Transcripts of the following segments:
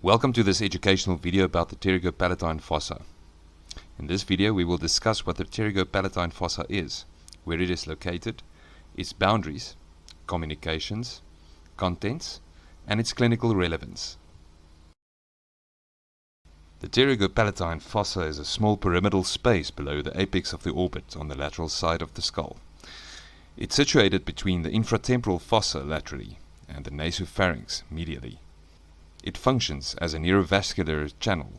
Welcome to this educational video about the Pterygopalatine Fossa. In this video we will discuss what the Pterygopalatine Fossa is, where it is located, its boundaries, communications, contents, and its clinical relevance. The Pterygopalatine Fossa is a small pyramidal space below the apex of the orbit on the lateral side of the skull. It's situated between the infratemporal fossa laterally and the nasopharynx medially. It functions as a neurovascular channel.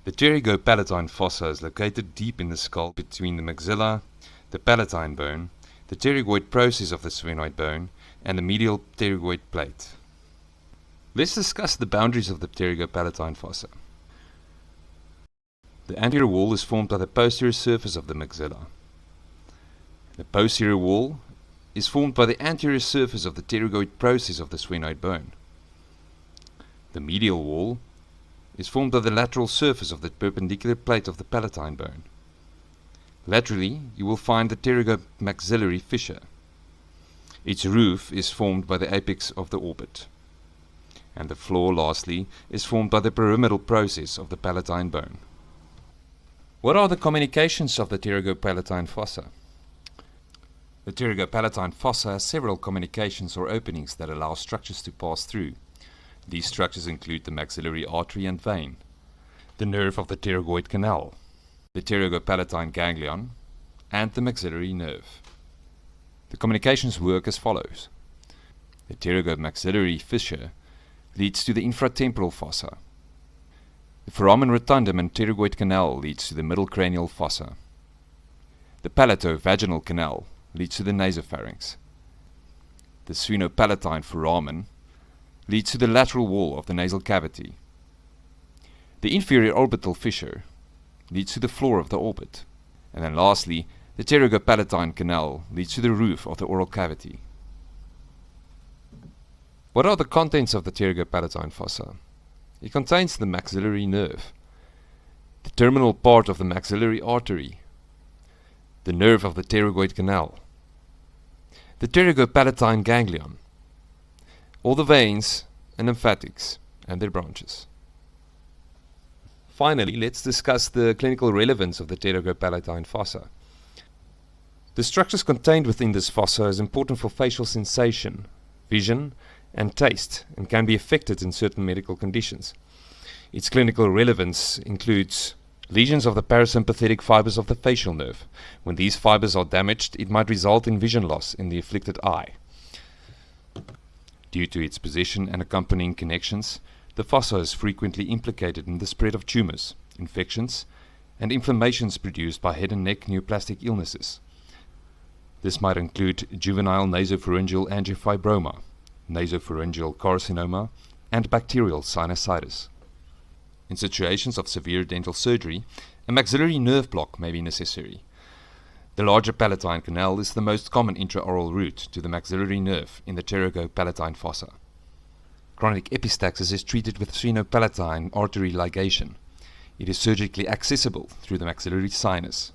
The Pterygopalatine Fossa is located deep in the skull between the maxilla, the palatine bone, the pterygoid process of the sphenoid bone, and the medial pterygoid plate. Let's discuss the boundaries of the Pterygopalatine Fossa. The anterior wall is formed by the posterior surface of the maxilla. The posterior wall is formed by the anterior surface of the pterygoid process of the sphenoid bone. The medial wall is formed by the lateral surface of the perpendicular plate of the palatine bone. Laterally, you will find the pterygomaxillary fissure. Its roof is formed by the apex of the orbit. And the floor, lastly, is formed by the pyramidal process of the palatine bone. What are the communications of the Pterygopalatine Fossa? The Pterygopalatine Fossa has several communications or openings that allow structures to pass through. These structures include the maxillary artery and vein, the nerve of the pterygoid canal, the pterygopalatine ganglion, and the maxillary nerve. The communications work as follows. The pterygomaxillary fissure leads to the infratemporal fossa. The foramen rotundum and pterygoid canal leads to the middle cranial fossa. The palatovaginal canal leads to the nasopharynx. The sphenopalatine foramen leads to the lateral wall of the nasal cavity. The inferior orbital fissure leads to the floor of the orbit. And then lastly, the pterygopalatine canal leads to the roof of the oral cavity. What are the contents of the Pterygopalatine Fossa? It contains the maxillary nerve, the terminal part of the maxillary artery, the nerve of the pterygoid canal, the pterygopalatine ganglion, all the veins and lymphatics and their branches. Finally, let's discuss the clinical relevance of the Pterygopalatine Fossa. The structures contained within this fossa is important for facial sensation, vision, and taste, and can be affected in certain medical conditions. Its clinical relevance includes lesions of the parasympathetic fibers of the facial nerve. When these fibers are damaged, it might result in vision loss in the afflicted eye. Due to its position and accompanying connections, the fossa is frequently implicated in the spread of tumors, infections, and inflammations produced by head and neck neoplastic illnesses. This might include juvenile nasopharyngeal angiofibroma, nasopharyngeal carcinoma, and bacterial sinusitis. In situations of severe dental surgery, a maxillary nerve block may be necessary. The larger palatine canal is the most common intraoral route to the maxillary nerve in the Pterygopalatine Fossa. Chronic epistaxis is treated with sphenopalatine artery ligation. It is surgically accessible through the maxillary sinus.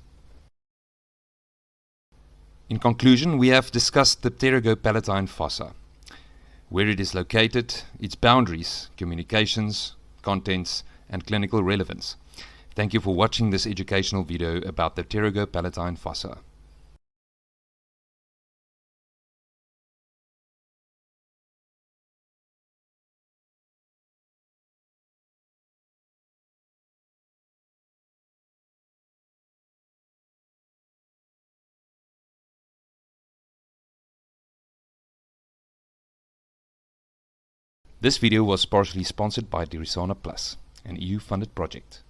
In conclusion, we have discussed the Pterygopalatine Fossa, where it is located, its boundaries, communications, contents, and clinical relevance. Thank you for watching this educational video about the Pterygopalatine Fossa. This video was partially sponsored by Dirisana, an EU-funded project.